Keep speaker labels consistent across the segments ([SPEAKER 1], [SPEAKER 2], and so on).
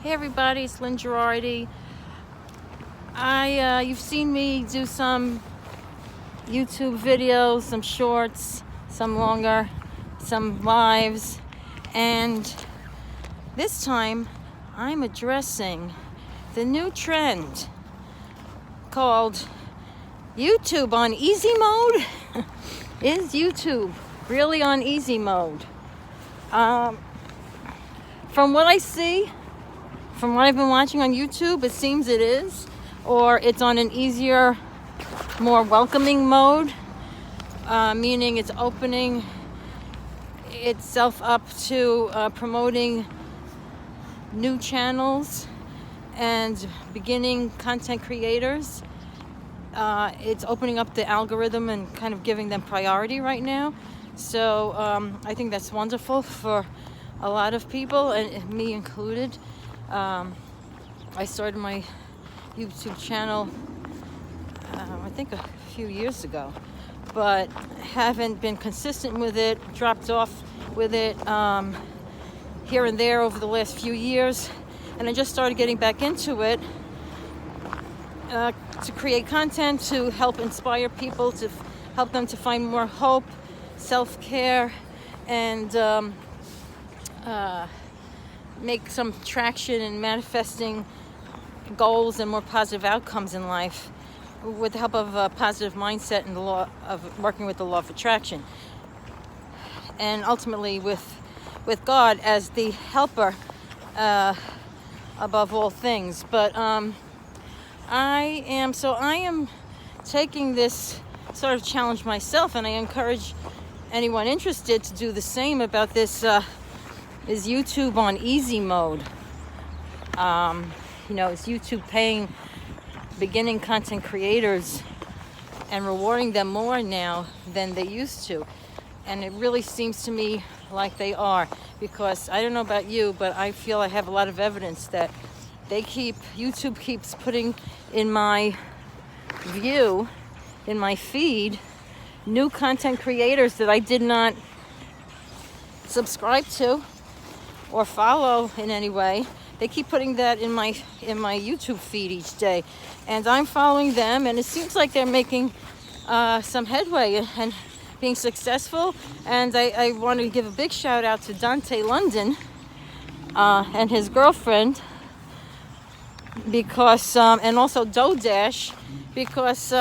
[SPEAKER 1] Hey everybody, it's Lynn Girardi. You've seen me do some YouTube videos, some shorts, some longer, some lives, and this time I'm addressing the new trend called YouTube on easy mode. Is YouTube really on easy mode? From what I see, from what I've been watching on YouTube, it seems it is, or it's on an easier, more welcoming mode, meaning it's opening itself up to promoting new channels and beginning content creators. It's opening up the algorithm and kind of giving them priority right now. So I think that's wonderful for a lot of people, and me included. I started my YouTube channel, I think a few years ago, but haven't been consistent with it, dropped off with it here and there over the last few years, and I just started getting back into it to create content, to help inspire people, to help them to find more hope, self-care, and make some traction in manifesting goals and more positive outcomes in life with the help of a positive mindset and the law of working with the law of attraction, and ultimately with God as the helper above all things. But I am taking this sort of challenge myself, and I encourage anyone interested to do the same about this. Is YouTube on easy mode? Is YouTube paying beginning content creators and rewarding them more now than they used to? And it really seems to me like they are, because I don't know about you, but I feel I have a lot of evidence that YouTube keeps putting in my view, in my feed, new content creators that I did not subscribe to or follow in any way. They keep putting that in my YouTube feed each day, and I'm following them, and it seems like they're making some headway and being successful. And I want to give a big shout out to Dante London and his girlfriend, because and also Dodash, because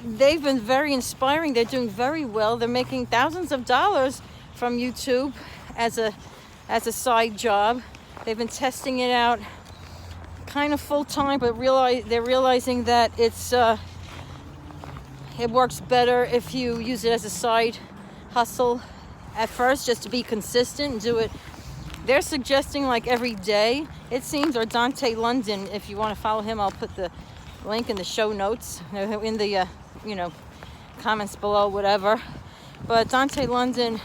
[SPEAKER 1] they've been very inspiring. They're doing very well. They're making thousands of dollars from YouTube as a side job. They've been testing it out kind of full time, but they're realizing that it works better if you use it as a side hustle at first, just to be consistent and do it. They're suggesting like every day, it seems, or Dante London, if you want to follow him, I'll put the link in the show notes, in the comments below, whatever. But Dante London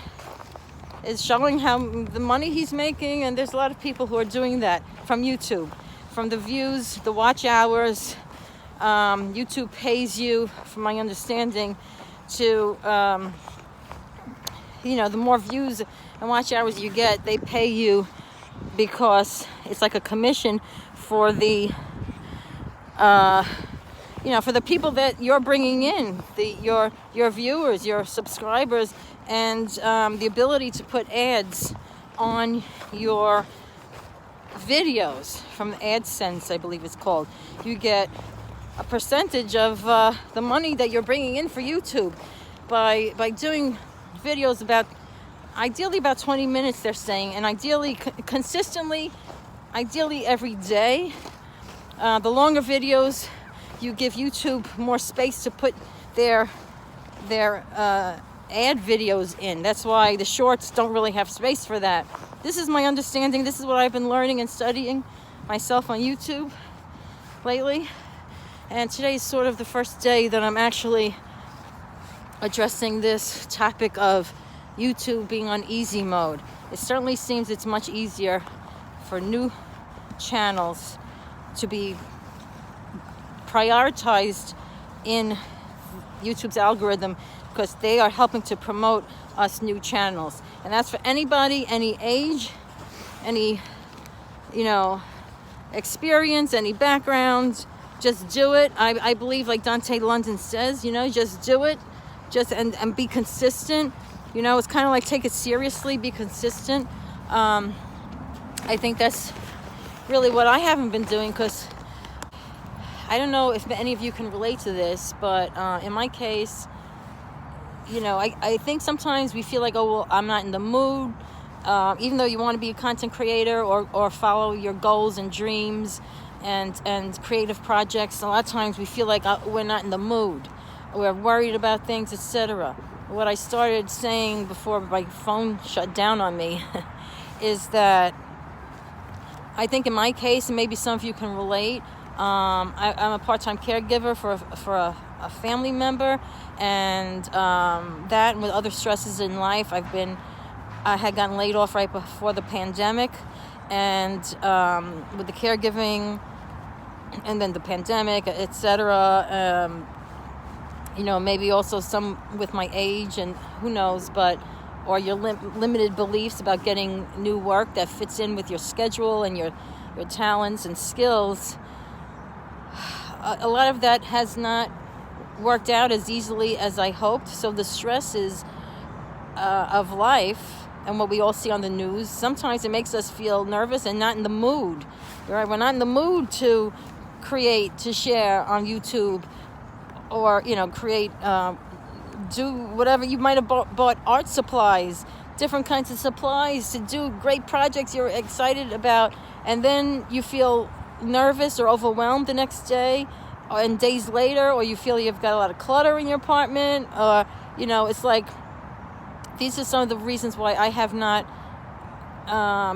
[SPEAKER 1] is showing how the money he's making, and there's a lot of people who are doing that from YouTube, from the views, the watch hours. YouTube pays you, from my understanding, to the more views and watch hours you get, they pay you, because it's like a commission for the for the people that you're bringing in, your viewers, your subscribers, and the ability to put ads on your videos from AdSense, I believe it's called. You get a percentage of the money that you're bringing in for YouTube by doing videos ideally about 20 minutes, they're saying, and ideally consistently, ideally every day. The longer videos, you give YouTube more space to put their ad videos in. That's why the shorts don't really have space for that. This is my understanding. This is what I've been learning and studying myself on YouTube lately. And today is sort of the first day that I'm actually addressing this topic of YouTube being on easy mode. It certainly seems it's much easier for new channels to be prioritized in YouTube's algorithm, because they are helping to promote us new channels. And that's for anybody, any age, any experience, any background. Just do it. I believe, like Dante London says, just do it, and be consistent. It's kind of like take it seriously, be consistent. I think that's really what I haven't been doing, because I don't know if any of you can relate to this, but in my case, I think sometimes we feel like, oh, well, I'm not in the mood, even though you want to be a content creator or follow your goals and dreams and creative projects. A lot of times we feel like we're not in the mood, we're worried about things, etc. What I started saying before my phone shut down on me is that I think in my case, and maybe some of you can relate, I'm a part-time caregiver for a family member, and that, and with other stresses in life, I had gotten laid off right before the pandemic, and with the caregiving, and then the pandemic, etc. Maybe also some with my age, and who knows, or your limited beliefs about getting new work that fits in with your schedule and your talents and skills. A lot of that has not worked out as easily as I hoped. So the stresses of life and what we all see on the news, sometimes it makes us feel nervous and not in the mood. Right? We're not in the mood to create, to share on YouTube, or create, do whatever. You might have bought art supplies, different kinds of supplies to do great projects you're excited about, and then you feel nervous or overwhelmed the next day, and days later, or you feel you've got a lot of clutter in your apartment, or it's like, these are some of the reasons why I have not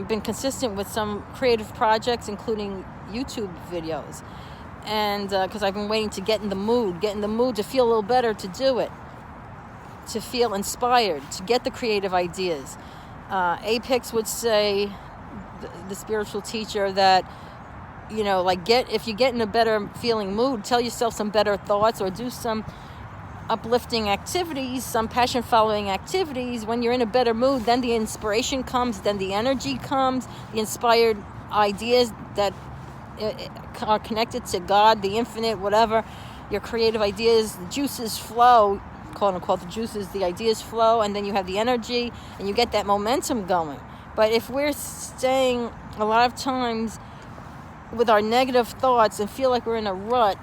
[SPEAKER 1] been consistent with some creative projects, including YouTube videos, and because I've been waiting to get in the mood to feel a little better, to do it, to feel inspired, to get the creative ideas. Apex would say, the spiritual teacher, that if you get in a better feeling mood, tell yourself some better thoughts, or do some uplifting activities, some passion following activities. When you're in a better mood, then the inspiration comes, then the energy comes, the inspired ideas that are connected to God, the infinite, whatever, your creative ideas, the juices flow, quote unquote, the ideas flow, and then you have the energy and you get that momentum going. But if we're staying a lot of times with our negative thoughts and feel like we're in a rut,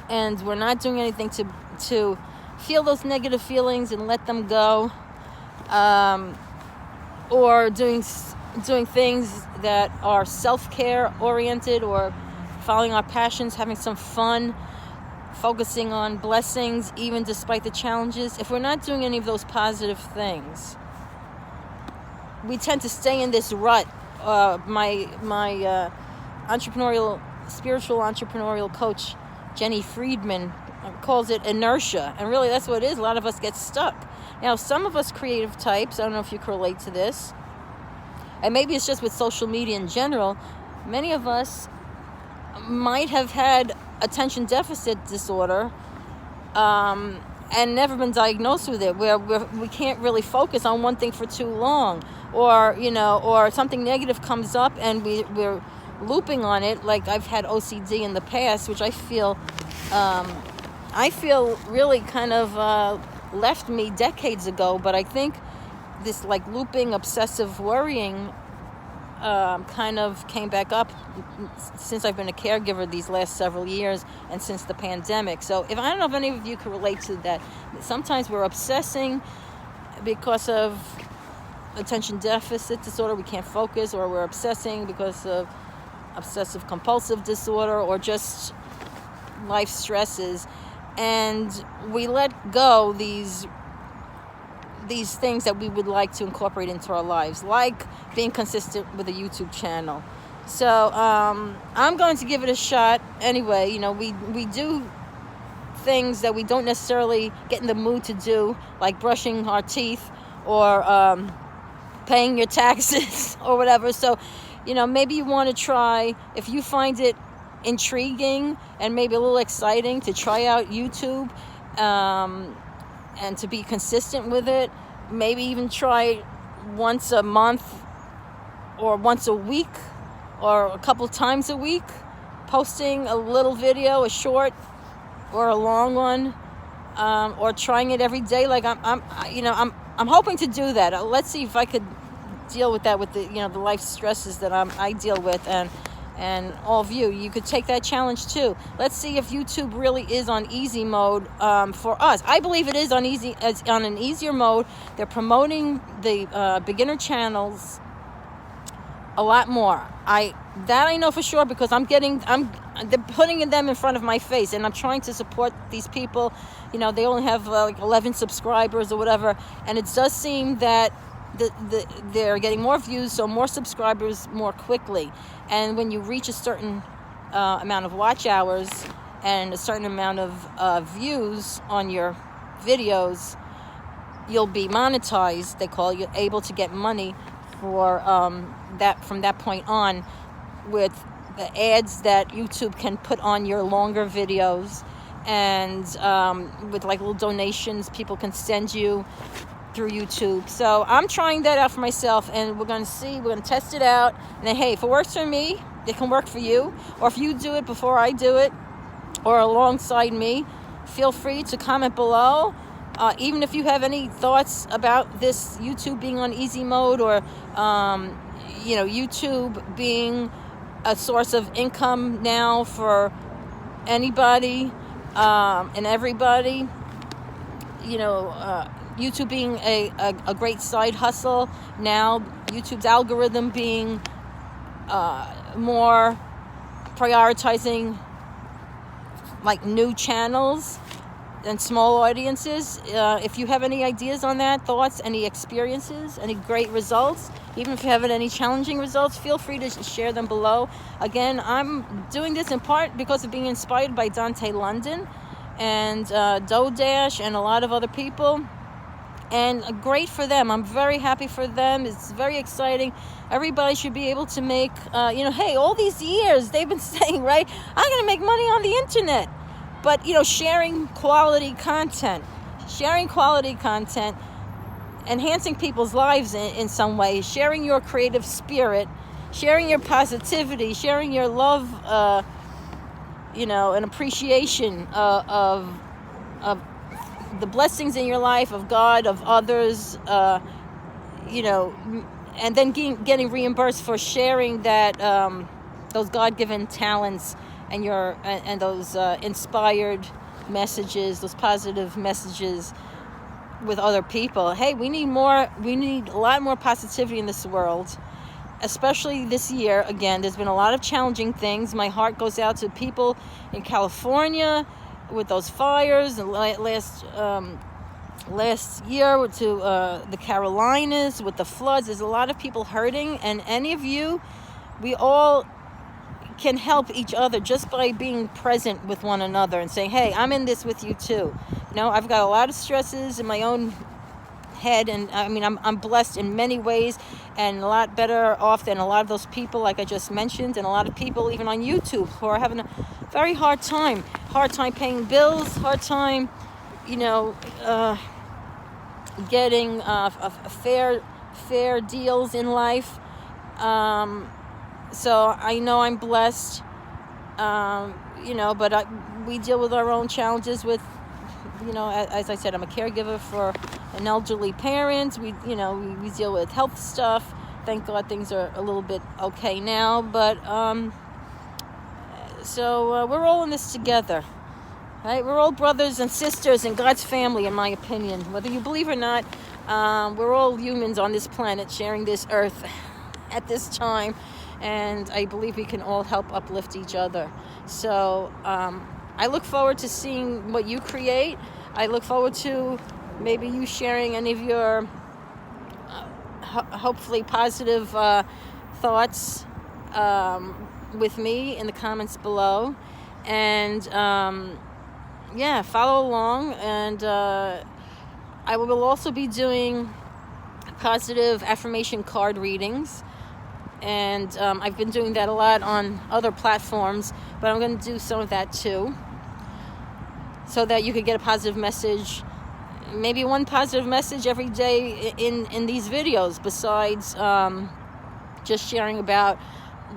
[SPEAKER 1] and we're not doing anything to feel those negative feelings and let them go, or doing things that are self-care oriented, or following our passions, having some fun, focusing on blessings even despite the challenges, if we're not doing any of those positive things, we tend to stay in this rut. My spiritual entrepreneurial coach, Jenny Friedman, calls it inertia, and really that's what it is. A lot of us get stuck. Now, some of us creative types, I don't know if you can relate to this, and maybe it's just with social media in general, many of us might have had attention deficit disorder, and never been diagnosed with it, where we can't really focus on one thing for too long, or something negative comes up and we're looping on it. Like I've had OCD in the past, which I feel really kind of left me decades ago, but I think this like looping obsessive worrying kind of came back up since I've been a caregiver these last several years, and since the pandemic. So I don't know if any of you can relate to that. Sometimes we're obsessing because of attention deficit disorder, we can't focus, or we're obsessing because of obsessive compulsive disorder, or just life stresses, and we let go these things that we would like to incorporate into our lives, like being consistent with a YouTube channel. So I'm going to give it a shot anyway. We do things that we don't necessarily get in the mood to do, like brushing our teeth, or paying your taxes or whatever. So maybe you want to try, if you find it intriguing and maybe a little exciting, to try out YouTube, and to be consistent with it. Maybe even try once a month or once a week or a couple times a week, posting a little video, a short or a long one, or trying it every day. Like I'm hoping to do that. Let's see if I could deal with that, with the the life stresses that I deal with, and all of you could take that challenge too. Let's see if YouTube really is on easy mode for us. I believe it is on an easier mode. They're promoting the beginner channels a lot more. I know for sure, because they're putting them in front of my face, and I'm trying to support these people. They only have like 11 subscribers or whatever, and it does seem that they're getting more views, so more subscribers more quickly. And when you reach a certain amount of watch hours and a certain amount of views on your videos, you'll be monetized. They call you, able to get money for that from that point on, with the ads that YouTube can put on your longer videos, and with like little donations people can send you through YouTube. So I'm trying that out for myself, and we're going to test it out. And then, hey, if it works for me, it can work for you. Or if you do it before I do it, or alongside me, feel free to comment below. Even if you have any thoughts about this YouTube being on easy mode, or YouTube being a source of income now for anybody and everybody, YouTube being a great side hustle now, YouTube's algorithm being more prioritizing like new channels and small audiences. If you have any ideas on that, thoughts, any experiences, any great results, even if you have any challenging results, feel free to share them below. Again, I'm doing this in part because of being inspired by Dante London and Dodash and a lot of other people. And great for them. I'm very happy for them. It's very exciting. Everybody should be able to make, hey, all these years they've been saying, right, I'm going to make money on the internet. But, sharing quality content, enhancing people's lives in some way, sharing your creative spirit, sharing your positivity, sharing your love, and appreciation of the blessings in your life, of God, of others, and then getting reimbursed for sharing that, those God-given talents and those inspired messages, those positive messages with other people. Hey, we need a lot more positivity in this world, especially this year. Again, there's been a lot of challenging things. My heart goes out to people in California with those fires, and last year to the Carolinas with the floods. There's a lot of people hurting, and any of you, we all can help each other just by being present with one another and saying, hey, I'm in this with you too. I've got a lot of stresses in my own head, and I'm blessed in many ways, and a lot better off than a lot of those people like I just mentioned, and a lot of people even on YouTube who are having a very hard time paying bills, hard time getting fair deals in life. So I know I'm blessed, but we deal with our own challenges with, as I said, I'm a caregiver for an elderly parent. We deal with health stuff. Thank God things are a little bit okay now, but so we're all in this together, right? We're all brothers and sisters in God's family, in my opinion. Whether you believe or not, we're all humans on this planet sharing this earth at this time. And I believe we can all help uplift each other. So I look forward to seeing what you create. I look forward to maybe you sharing any of your hopefully positive thoughts with me in the comments below. And follow along. And I will also be doing positive affirmation card readings. And I've been doing that a lot on other platforms, but I'm going to do some of that too, so that you could get a positive message, maybe one positive message every day in these videos, besides just sharing about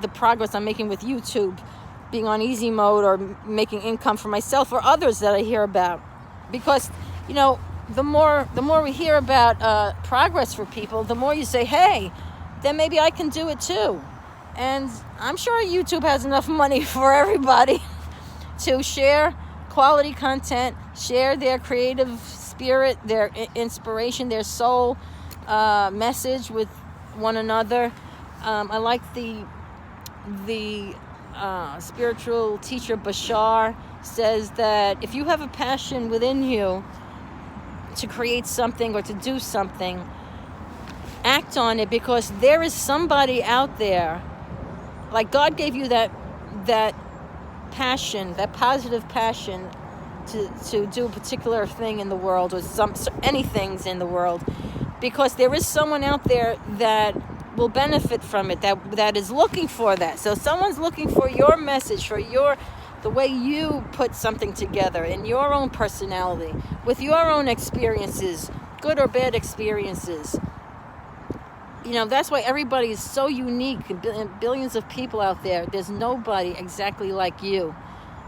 [SPEAKER 1] the progress I'm making with YouTube, being on easy mode, or making income for myself or others that I hear about. Because, you know, the more we hear about progress for people, the more you say, hey, then maybe I can do it too. And I'm sure YouTube has enough money for everybody to share quality content, share their creative spirit, their inspiration, their soul message with one another. I like the spiritual teacher Bashar says that if you have a passion within you to create something or to do something, act on it, because there is somebody out there, like God gave you that passion, that positive passion to do a particular thing in the world, or any things in the world, because there is someone out there that will benefit from it, that is looking for that. So someone's looking for your message, for the way you put something together in your own personality, with your own experiences, good or bad experiences. You know, that's why everybody is so unique, billions of people out there. There's nobody exactly like you.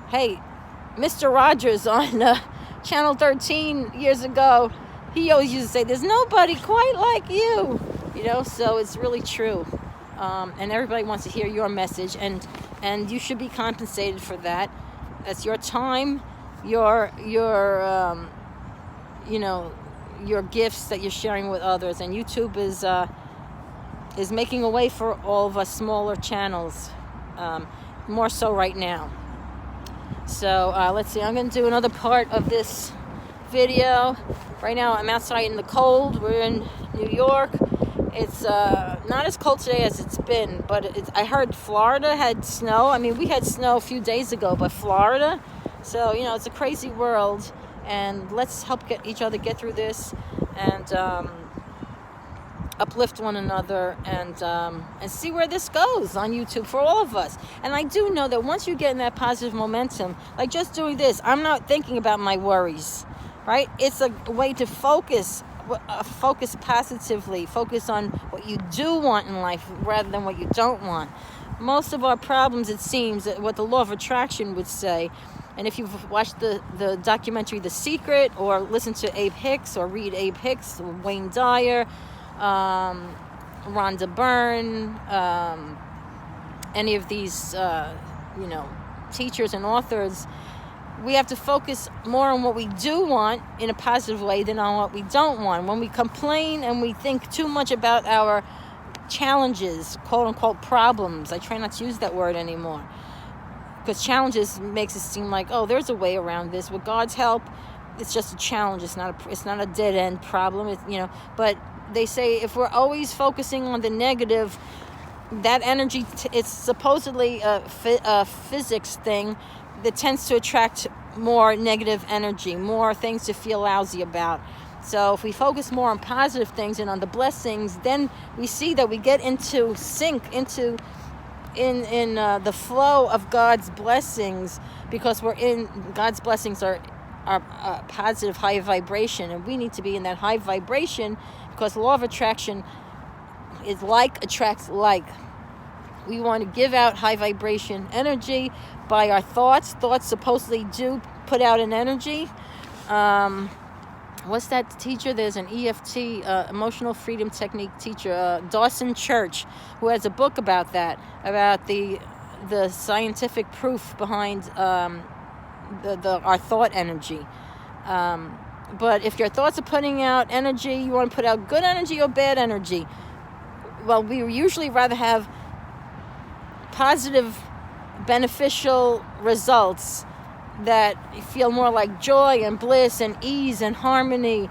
[SPEAKER 1] Hey, Mr. Rogers on Channel 13 years ago, he always used to say, there's nobody quite like you. You know, so it's really true. And everybody wants to hear your message, and you should be compensated for that. That's your time, your gifts that you're sharing with others. And YouTube is making a way for all of us smaller channels, more so right now. So let's see, I'm going to do another part of this video. Right now I'm outside in the cold. We're in New York. It's not as cold today as it's been, but I heard Florida had snow. I mean, we had snow a few days ago, but Florida. So, you know, it's a crazy world, and let's help each other get through this, and uplift one another, and see where this goes on YouTube for all of us. And I do know that once you get in that positive momentum, like just doing this, I'm not thinking about my worries, right? It's a way to focus positively, focus on what you do want in life rather than what you don't want. Most of our problems, it seems, what the law of attraction would say, and if you've watched the documentary The Secret, or listened to Abe Hicks, or read Abe Hicks, Wayne Dyer, Rhonda Byrne, any of these teachers and authors, we have to focus more on what we do want in a positive way than on what we don't want. When we complain and we think too much about our challenges, quote unquote problems, I try not to use that word anymore, because challenges makes it seem like, oh, there's a way around this. With God's help, it's just a challenge. It's not a dead end problem. But they say if we're always focusing on the negative, that energy, it's supposedly a physics thing that tends to attract more negative energy, more things to feel lousy about. So if we focus more on positive things and on the blessings, then we see that we get into sync, into the flow of God's blessings, because God's blessings are positive, high vibration, and we need to be in that high vibration, because the law of attraction is like attracts like. We want to give out high vibration energy by our thoughts. Thoughts supposedly do put out an energy. What's that teacher? There's an EFT, emotional freedom technique teacher, Dawson Church, who has a book about that, about the scientific proof behind our thought energy. But if your thoughts are putting out energy, you want to put out good energy or bad energy? Well, we usually rather have positive, beneficial results that feel more like joy and bliss and ease and harmony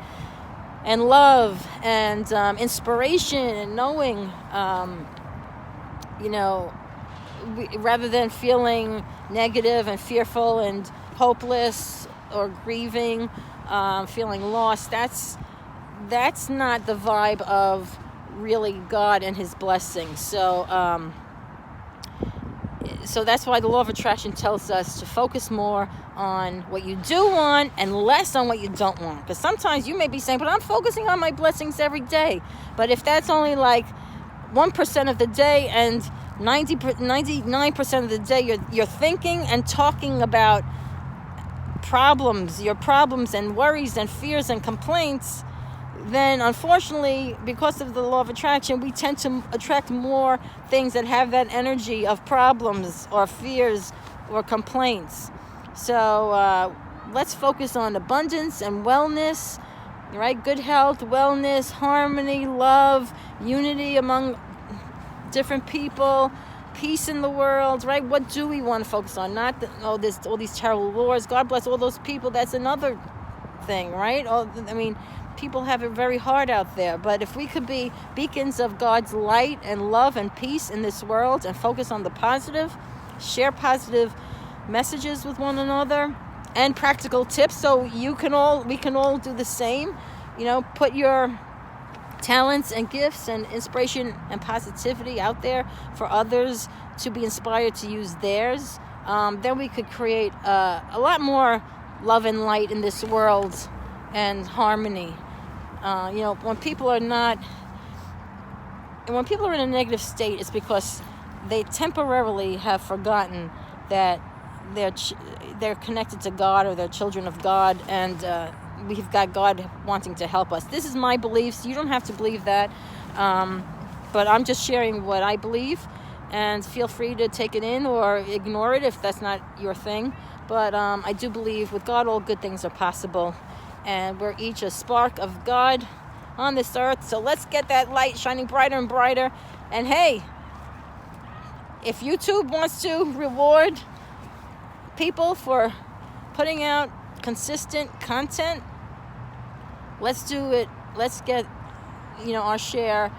[SPEAKER 1] and love and inspiration and knowing, rather than feeling negative and fearful and hopeless or grieving, feeling lost. That's not the vibe of really God and his blessings. So that's why the law of attraction tells us to focus more on what you do want and less on what you don't want. Because sometimes you may be saying, but I'm focusing on my blessings every day. But if that's only like 1% of the day, and 99% of the day you're thinking and talking about your problems and worries and fears and complaints, then unfortunately, because of the law of attraction, we tend to attract more things that have that energy of problems or fears or complaints. So let's focus on abundance and wellness, right? Good health, wellness, harmony, love, unity among different people, peace in the world, right? What do we want to focus on? Not all these terrible wars. God bless all those people. That's another thing, right? People have it very hard out there. But if we could be beacons of God's light and love and peace in this world and focus on the positive, share positive messages with one another and practical tips so we can all do the same. Put your talents and gifts and inspiration and positivity out there for others to be inspired to use theirs. Then we could create a lot more love and light in this world and harmony. When people are in a negative state, it's because they temporarily have forgotten that they're connected to God or they're children of God, and we've got God wanting to help us. This is my beliefs. You don't have to believe that, but I'm just sharing what I believe, and feel free to take it in or ignore it if that's not your thing. But I do believe with God all good things are possible, and we're each a spark of God on this earth. So let's get that light shining brighter and brighter. And hey, if YouTube wants to reward people for putting out consistent content, let's do it. Let's get our share,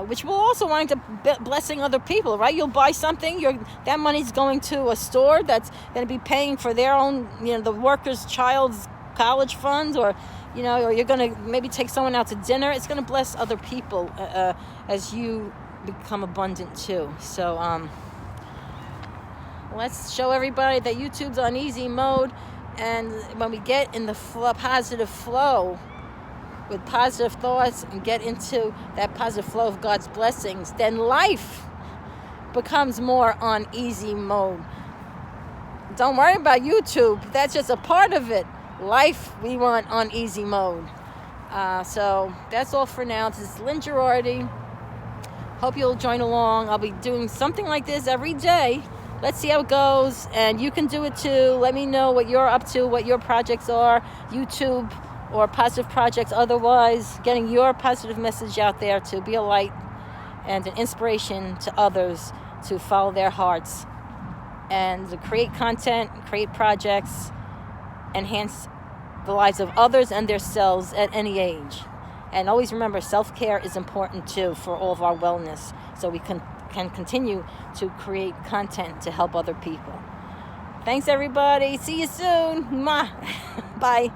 [SPEAKER 1] which will also wind up blessing other people, right? You'll buy something, that money's going to a store that's going to be paying for their own, the worker's child's college funds, or you're going to maybe take someone out to dinner. It's going to bless other people as you become abundant too. So let's show everybody that YouTube's on easy mode, and when we get in the positive flow with positive thoughts and get into that positive flow of God's blessings, then life becomes more on easy mode. Don't worry about YouTube. That's just a part of it. Life, we want on easy mode. So that's all for now. This is Lynn Girardi. Hope you'll join along. I'll be doing something like this every day. Let's see how it goes, and you can do it too. Let me know what you're up to, what your projects are, YouTube or positive projects. Otherwise, getting your positive message out there to be a light and an inspiration to others to follow their hearts and to create content, create projects, enhance the lives of others and themselves at any age. And always remember, self-care is important too for all of our wellness, so we can continue to create content to help other people. Thanks everybody. See you soon. Mwah. Bye.